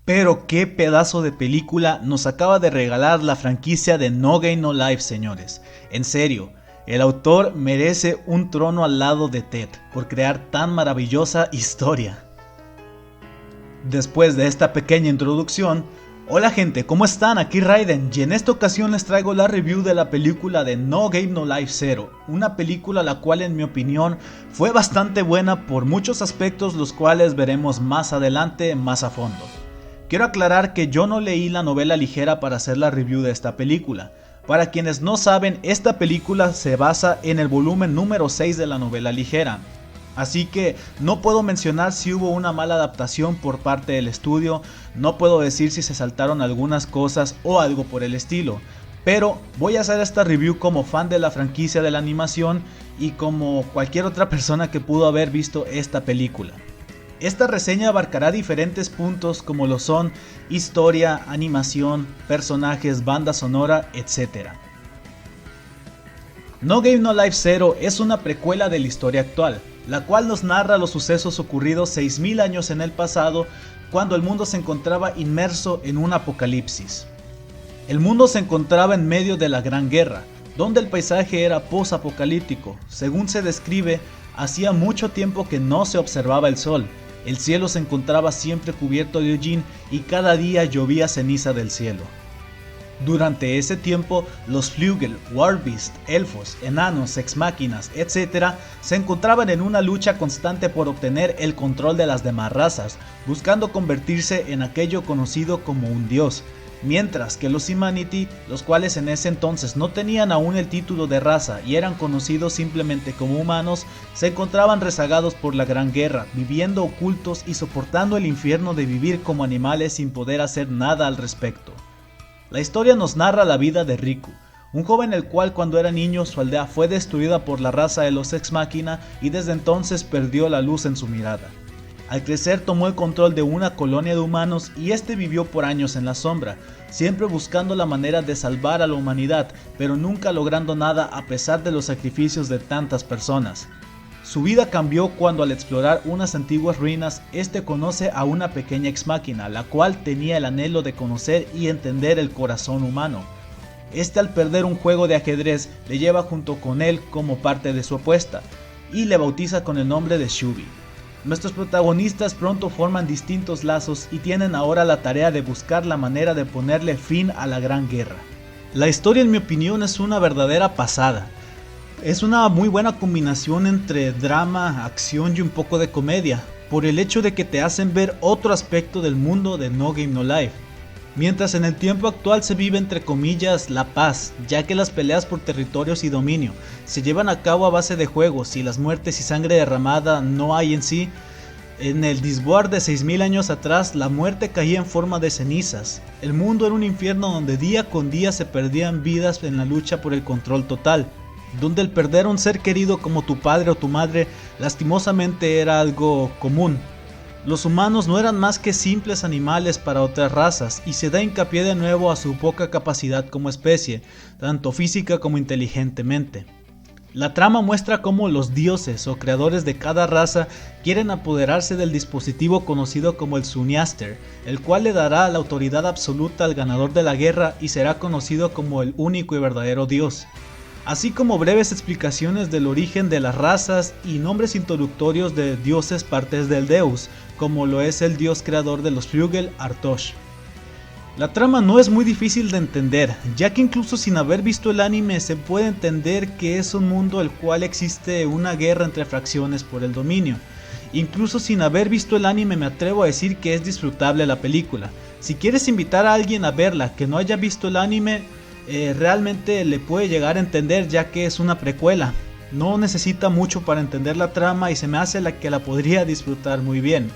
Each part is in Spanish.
Pero qué pedazo de película nos acaba de regalar la franquicia de No Game No Life, señores. En serio, el autor merece un trono al lado de Ted por crear tan maravillosa historia. Después de esta pequeña introducción, hola gente, ¿cómo están? Aquí Raiden y en esta ocasión les traigo la review de la película de No Game No Life 0, una película la cual en mi opinión fue bastante buena por muchos aspectos los cuales veremos más adelante más a fondo. Quiero aclarar que yo no leí la novela ligera para hacer la review de esta película. Para quienes no saben, esta película se basa en el volumen número 6 de la novela ligera. Así que no puedo mencionar si hubo una mala adaptación por parte del estudio, no puedo decir si se saltaron algunas cosas o algo por el estilo. Pero voy a hacer esta review como fan de la franquicia de la animación y como cualquier otra persona que pudo haber visto esta película. Esta reseña abarcará diferentes puntos como lo son historia, animación, personajes, banda sonora, etc. No Game No Life 0 es una precuela de la historia actual, la cual nos narra los sucesos ocurridos 6000 años en el pasado, cuando el mundo se encontraba inmerso en un apocalipsis. El mundo se encontraba en medio de la Gran Guerra, donde el paisaje era post-apocalíptico. Según se describe, hacía mucho tiempo que no se observaba el sol. El cielo se encontraba siempre cubierto de hollín y cada día llovía ceniza del cielo. Durante ese tiempo, los Flügel, Warbeast, elfos, enanos, ex-máquinas, etc. se encontraban en una lucha constante por obtener el control de las demás razas, buscando convertirse en aquello conocido como un dios. Mientras que los Humanity, los cuales en ese entonces no tenían aún el título de raza y eran conocidos simplemente como humanos, se encontraban rezagados por la Gran Guerra, viviendo ocultos y soportando el infierno de vivir como animales sin poder hacer nada al respecto. La historia nos narra la vida de Riku, un joven el cual cuando era niño su aldea fue destruida por la raza de los Ex Machina y desde entonces perdió la luz en su mirada. Al crecer tomó el control de una colonia de humanos y este vivió por años en la sombra, siempre buscando la manera de salvar a la humanidad, pero nunca logrando nada a pesar de los sacrificios de tantas personas. Su vida cambió cuando al explorar unas antiguas ruinas, este conoce a una pequeña ex máquina, la cual tenía el anhelo de conocer y entender el corazón humano. Este al perder un juego de ajedrez le lleva junto con él como parte de su apuesta, y le bautiza con el nombre de Shubi. Nuestros protagonistas pronto forman distintos lazos y tienen ahora la tarea de buscar la manera de ponerle fin a la Gran Guerra. La historia en mi opinión es una verdadera pasada. Es una muy buena combinación entre drama, acción y un poco de comedia, por el hecho de que te hacen ver otro aspecto del mundo de No Game No Life. Mientras en el tiempo actual se vive entre comillas la paz, ya que las peleas por territorios y dominio se llevan a cabo a base de juegos y las muertes y sangre derramada no hay en sí. En el Disboard de 6000 años atrás la muerte caía en forma de cenizas. El mundo era un infierno donde día con día se perdían vidas en la lucha por el control total, donde el perder a un ser querido como tu padre o tu madre lastimosamente era algo común. Los humanos no eran más que simples animales para otras razas y se da hincapié de nuevo a su poca capacidad como especie, tanto física como inteligentemente. La trama muestra cómo los dioses o creadores de cada raza quieren apoderarse del dispositivo conocido como el Zuniaster, el cual le dará la autoridad absoluta al ganador de la guerra y será conocido como el único y verdadero dios. Así como breves explicaciones del origen de las razas y nombres introductorios de dioses partes del Deus, como lo es el dios creador de los Flügel, Artosh. La trama no es muy difícil de entender, ya que incluso sin haber visto el anime se puede entender que es un mundo el cual existe una guerra entre fracciones por el dominio. Incluso sin haber visto el anime me atrevo a decir que es disfrutable la película. Si quieres invitar a alguien a verla que no haya visto el anime, realmente le puede llegar a entender ya que es una precuela. No necesita mucho para entender la trama y se me hace la que la podría disfrutar muy bien.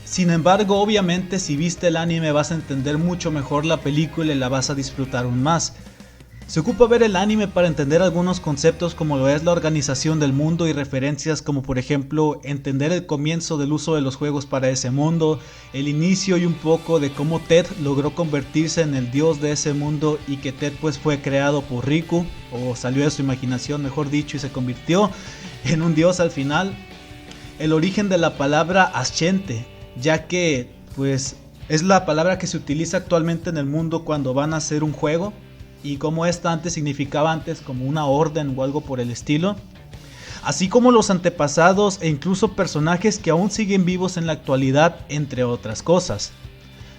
Sin embargo, obviamente si viste el anime vas a entender mucho mejor la película y la vas a disfrutar aún más. Se ocupa ver el anime para entender algunos conceptos como lo es la organización del mundo y referencias como por ejemplo entender el comienzo del uso de los juegos para ese mundo, el inicio y un poco de cómo Ted logró convertirse en el dios de ese mundo y que Ted pues fue creado por Riku, o salió de su imaginación mejor dicho y se convirtió en un dios al final. El origen de la palabra Asciente, ya que pues Es la palabra que se utiliza actualmente en el mundo cuando van a hacer un juego, y como esta antes significaba antes como una orden o algo por el estilo, así como los antepasados e incluso personajes que aún siguen vivos en la actualidad, entre otras cosas.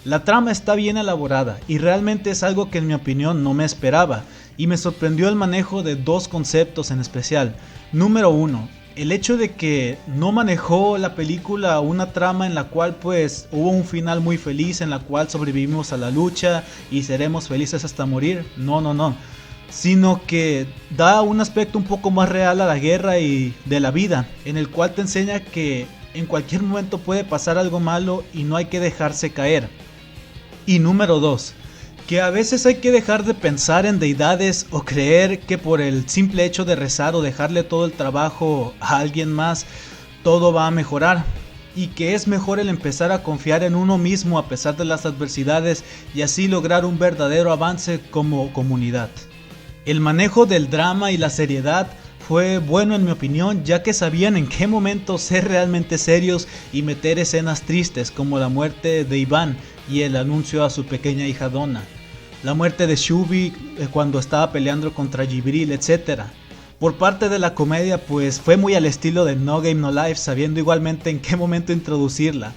La trama está bien elaborada y realmente es algo que en mi opinión no me esperaba, y me sorprendió el manejo de dos conceptos en especial. Número 1, el hecho de que no manejó la película una trama en la cual pues hubo un final muy feliz, en la cual sobrevivimos a la lucha y seremos felices hasta morir. No, sino que da un aspecto un poco más real a la guerra y de la vida, en el cual te enseña que en cualquier momento puede pasar algo malo y no hay que dejarse caer. Y número 2, que a veces hay que dejar de pensar en deidades o creer que por el simple hecho de rezar o dejarle todo el trabajo a alguien más, todo va a mejorar. Y que es mejor el empezar a confiar en uno mismo a pesar de las adversidades y así lograr un verdadero avance como comunidad. El manejo del drama y la seriedad fue bueno en mi opinión, ya que sabían en qué momento ser realmente serios y meter escenas tristes como la muerte de Iván y el anuncio a su pequeña hija Donna, la muerte de Shubi cuando estaba peleando contra Jibril, etc. Por parte de la comedia pues fue muy al estilo de No Game No Life, sabiendo igualmente en qué momento introducirla,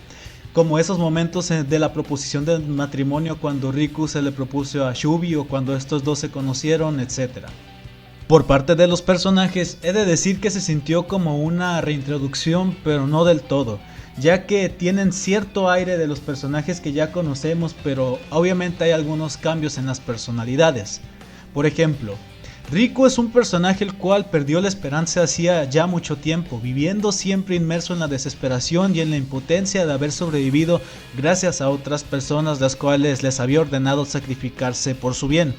como esos momentos de la proposición del matrimonio cuando Riku se le propuso a Shubi o cuando estos dos se conocieron, etc. Por parte de los personajes, he de decir que se sintió como una reintroducción, pero no del todo, ya que tienen cierto aire de los personajes que ya conocemos, pero obviamente hay algunos cambios en las personalidades. Por ejemplo, Riku es un personaje el cual perdió la esperanza hacía ya mucho tiempo, viviendo siempre inmerso en la desesperación y en la impotencia de haber sobrevivido gracias a otras personas las cuales les había ordenado sacrificarse por su bien.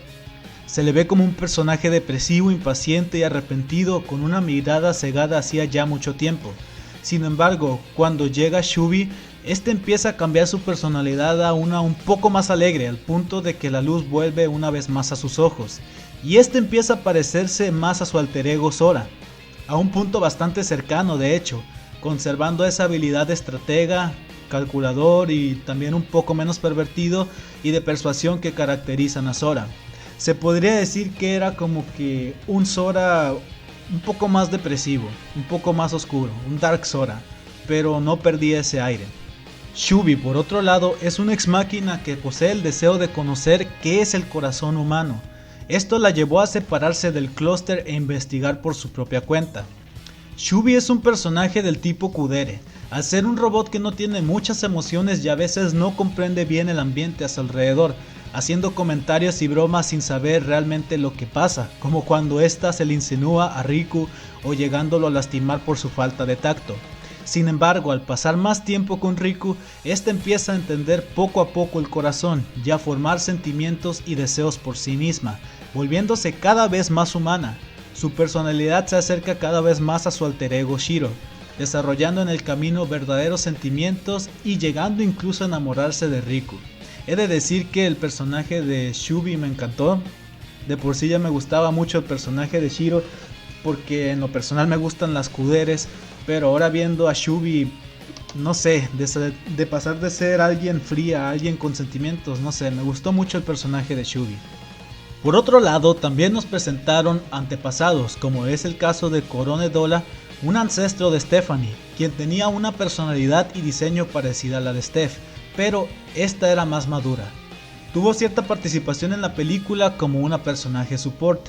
Se le ve como un personaje depresivo, impaciente y arrepentido con una mirada cegada hacía ya mucho tiempo. Sin embargo, cuando llega Shubi, este empieza a cambiar su personalidad a una un poco más alegre, al punto de que la luz vuelve una vez más a sus ojos, y este empieza a parecerse más a su alter ego Sora, a un punto bastante cercano de hecho, conservando esa habilidad de estratega, calculador y también un poco menos pervertido y de persuasión que caracterizan a Sora. Se podría decir que era como que un Sora un poco más depresivo, un poco más oscuro, un Dark Sora, pero no perdía ese aire. Shubi, por otro lado, es una ex máquina que posee el deseo de conocer qué es el corazón humano. Esto la llevó a separarse del clúster e investigar por su propia cuenta. Shubi es un personaje del tipo Kudere, al ser un robot que no tiene muchas emociones y a veces no comprende bien el ambiente a su alrededor, haciendo comentarios y bromas sin saber realmente lo que pasa, como cuando ésta se le insinúa a Riku o llegándolo a lastimar por su falta de tacto. Sin embargo, al pasar más tiempo con Riku, ésta empieza a entender poco a poco el corazón y a formar sentimientos y deseos por sí misma, volviéndose cada vez más humana. Su personalidad se acerca cada vez más a su alter ego Shiro, desarrollando en el camino verdaderos sentimientos y llegando incluso a enamorarse de Riku. He de decir que el personaje de Shubi me encantó. De por sí ya me gustaba mucho el personaje de Shiro, porque en lo personal me gustan las kuderes, pero ahora viendo a Shubi, no sé, de pasar de ser alguien fría a alguien con sentimientos, no sé, me gustó mucho el personaje de Shubi. Por otro lado, también nos presentaron antepasados, como es el caso de Korone Dola, un ancestro de Stephanie, quien tenía una personalidad y diseño parecida a la de Steph, pero esta era más madura. Tuvo cierta participación en la película como una personaje support.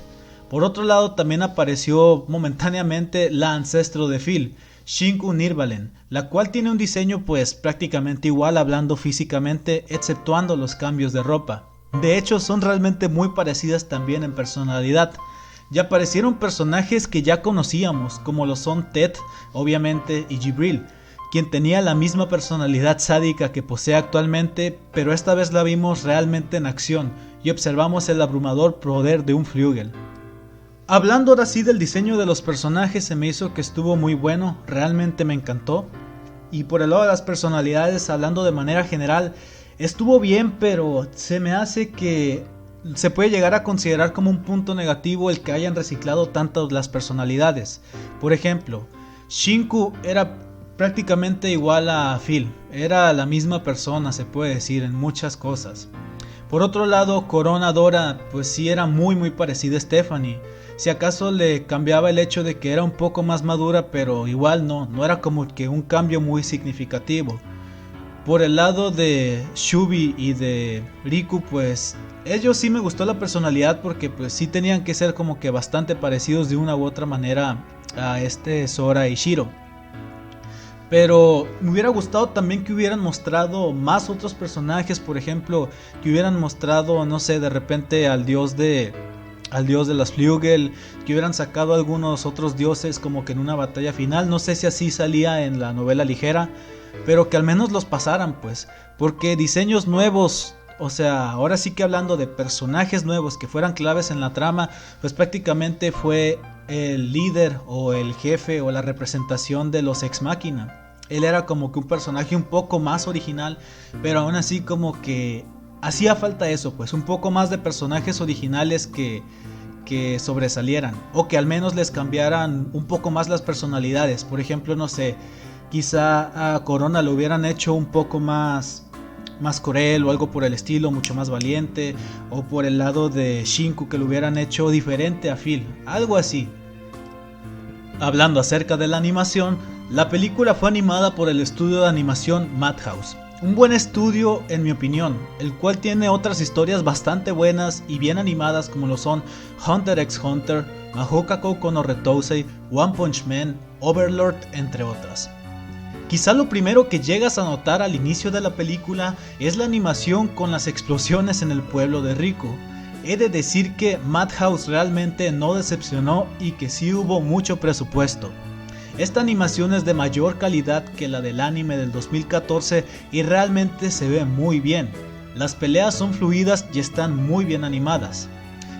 Por otro lado, también apareció momentáneamente la ancestro de Phil, Shinku Nirvalen, la cual tiene un diseño pues prácticamente igual hablando físicamente, exceptuando los cambios de ropa. De hecho, son realmente muy parecidas también en personalidad. Ya aparecieron personajes que ya conocíamos, como lo son Ted, obviamente, y Jibril, quien tenía la misma personalidad sádica que posee actualmente, pero esta vez la vimos realmente en acción y observamos el abrumador poder de un Fluegel. Hablando ahora sí del diseño de los personajes, se me hizo que estuvo muy bueno, realmente me encantó. Y por el lado de las personalidades, hablando de manera general, estuvo bien, pero se me hace que se puede llegar a considerar como un punto negativo el que hayan reciclado tantas las personalidades. Por ejemplo, Shinku era prácticamente igual a Phil, era la misma persona, se puede decir, en muchas cosas. Por otro lado, Corona Dora pues sí era muy parecida a Stephanie. Si acaso le cambiaba el hecho de que era un poco más madura, pero igual no era como que un cambio muy significativo. Por el lado de Shubi y de Riku, pues ellos sí me gustó la personalidad porque pues sí tenían que ser como que bastante parecidos de una u otra manera a Sora y Shiro. Pero me hubiera gustado también que hubieran mostrado más otros personajes, por ejemplo, que hubieran mostrado, no sé, de repente al dios de las Flügel, que hubieran sacado algunos otros dioses como que en una batalla final. No sé si así salía en la novela ligera, pero que al menos los pasaran, pues, porque diseños nuevos, o sea, ahora sí que hablando de personajes nuevos que fueran claves en la trama, pues prácticamente fue el líder o el jefe o la representación de los Ex Machina. Él era como que un personaje un poco más original, pero aún así como que hacía falta eso, pues un poco más de personajes originales que sobresalieran, o que al menos les cambiaran un poco más las personalidades. Por ejemplo, no sé, quizá a Corona lo hubieran hecho un poco más cruel o algo por el estilo, mucho más valiente, o por el lado de Shinku que lo hubieran hecho diferente a Phil, algo así. Hablando acerca de la animación, la película fue animada por el estudio de animación Madhouse. Un buen estudio en mi opinión, el cual tiene otras historias bastante buenas y bien animadas como lo son Hunter x Hunter, Mahoka Koukou no Retousei, One Punch Man, Overlord, entre otras. Quizá lo primero que llegas a notar al inicio de la película es la animación con las explosiones en el pueblo de Riku. He de decir que Madhouse realmente no decepcionó y que sí hubo mucho presupuesto. Esta animación es de mayor calidad que la del anime del 2014 y realmente se ve muy bien. Las peleas son fluidas y están muy bien animadas.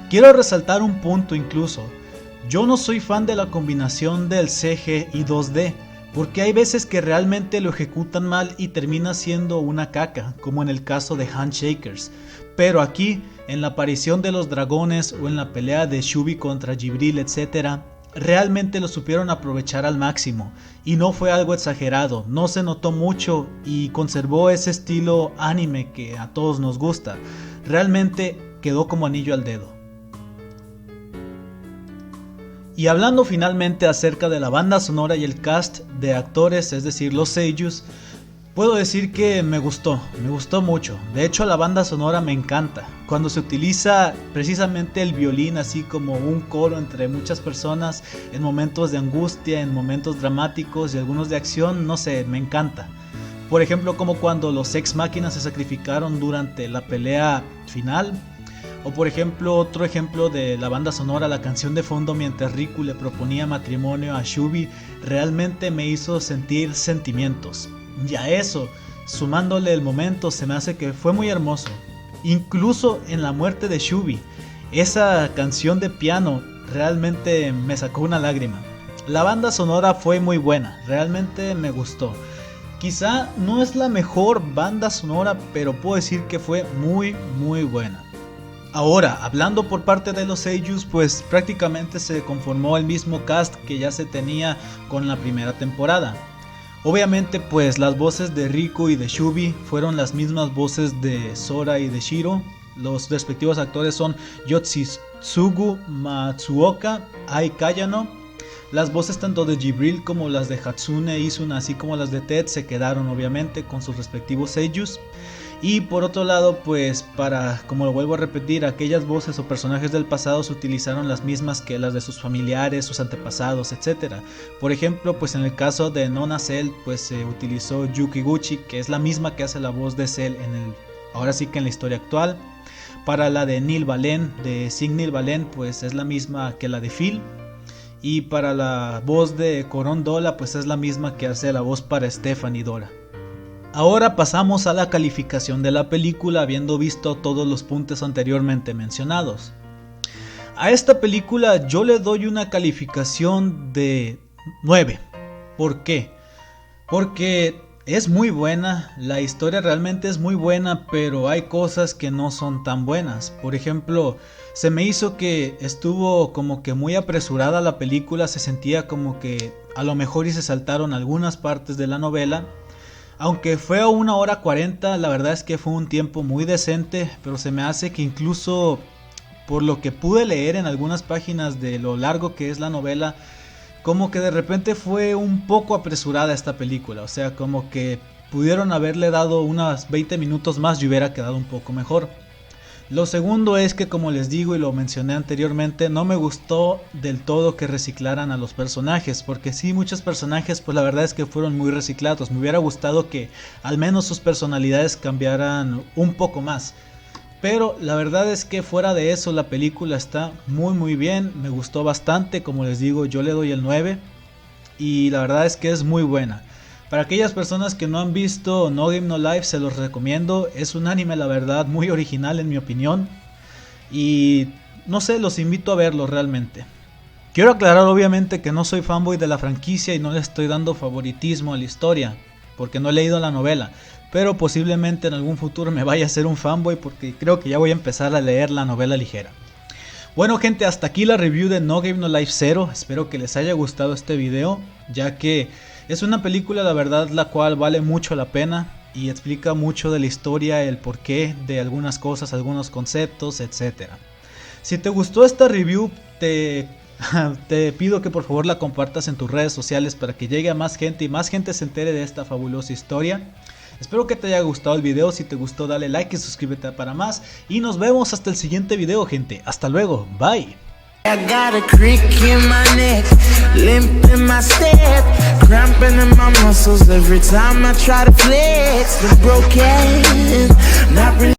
Quiero resaltar un punto incluso. Yo no soy fan de la combinación del CG y 2D. Porque hay veces que realmente lo ejecutan mal y termina siendo una caca, como en el caso de Handshakers. Pero aquí, en la aparición de los dragones o en la pelea de Shubi contra Jibril, etc., realmente lo supieron aprovechar al máximo. Y no fue algo exagerado, no se notó mucho y conservó ese estilo anime que a todos nos gusta. Realmente quedó como anillo al dedo. Y hablando finalmente acerca de la banda sonora y el cast de actores, es decir, los seiyus, puedo decir que me gustó mucho. De hecho, la banda sonora me encanta. Cuando se utiliza precisamente el violín así como un coro entre muchas personas, en momentos de angustia, en momentos dramáticos y algunos de acción, no sé, me encanta. Por ejemplo, como cuando los Ex Machina se sacrificaron durante la pelea final. O por ejemplo, otro ejemplo de la banda sonora, la canción de fondo mientras Riku le proponía matrimonio a Shubi, realmente me hizo sentir sentimientos. Y a eso, sumándole el momento, se me hace que fue muy hermoso. Incluso en la muerte de Shubi, esa canción de piano realmente me sacó una lágrima. La banda sonora fue muy buena, realmente me gustó. Quizá no es la mejor banda sonora, pero puedo decir que fue muy buena. Ahora, hablando por parte de los seiyus, pues prácticamente se conformó el mismo cast que ya se tenía con la primera temporada. Obviamente pues las voces de Riku y de Shubi fueron las mismas voces de Sora y de Shiro. Los respectivos actores son Yoshitsugu Matsuoka, Ai Kayano. Las voces tanto de Jibril como las de Hatsune Izuna, así como las de Ted, se quedaron obviamente con sus respectivos seiyus. Y por otro lado, pues para, como lo vuelvo a repetir, aquellas voces o personajes del pasado se utilizaron las mismas que las de sus familiares, sus antepasados, etc. Por ejemplo, pues en el caso de Nona Cell, pues se utilizó Yuki Guchi, que es la misma que hace la voz de Cell ahora sí que en la historia actual. Para la de Neil Valen, de Signil Valen, pues es la misma que la de Phil. Y para la voz de Coron Dola, pues es la misma que hace la voz para Stephanie Dora. Ahora pasamos a la calificación de la película, habiendo visto todos los puntos anteriormente mencionados. A esta película yo le doy una calificación de 9. ¿Por qué? Porque es muy buena, la historia realmente es muy buena, pero hay cosas que no son tan buenas. Por ejemplo, se me hizo que estuvo como que muy apresurada la película, se sentía como que a lo mejor y se saltaron algunas partes de la novela. Aunque fue a 1 hora 40, la verdad es que fue un tiempo muy decente, pero se me hace que incluso por lo que pude leer en algunas páginas de lo largo que es la novela, como que de repente fue un poco apresurada esta película, o sea, como que pudieron haberle dado unos 20 minutos más y hubiera quedado un poco mejor. Lo segundo es que, como les digo y lo mencioné anteriormente, no me gustó del todo que reciclaran a los personajes, porque sí, muchos personajes pues la verdad es que fueron muy reciclados. Me hubiera gustado que al menos sus personalidades cambiaran un poco más, pero la verdad es que fuera de eso la película está muy bien, me gustó bastante. Como les digo, yo le doy el 9 y la verdad es que es muy buena. Para aquellas personas que no han visto No Game No Life, se los recomiendo. Es un anime, la verdad, muy original en mi opinión. Y no sé, los invito a verlo realmente. Quiero aclarar obviamente que no soy fanboy de la franquicia y no le estoy dando favoritismo a la historia, porque no he leído la novela. Pero posiblemente en algún futuro me vaya a ser un fanboy, porque creo que ya voy a empezar a leer la novela ligera. Bueno gente, hasta aquí la review de No Game No Life 0. Espero que les haya gustado este video, ya que es una película, la verdad, la cual vale mucho la pena y explica mucho de la historia, el porqué de algunas cosas, algunos conceptos, etc. Si te gustó esta review, te pido que por favor la compartas en tus redes sociales para que llegue a más gente y más gente se entere de esta fabulosa historia. Espero que te haya gustado el video. Si te gustó, dale like y suscríbete para más. Y nos vemos hasta el siguiente video, gente. Hasta luego. Bye. I got a crick in my neck, limp in my step, cramping in my muscles every time I try to flex. The broken, not really.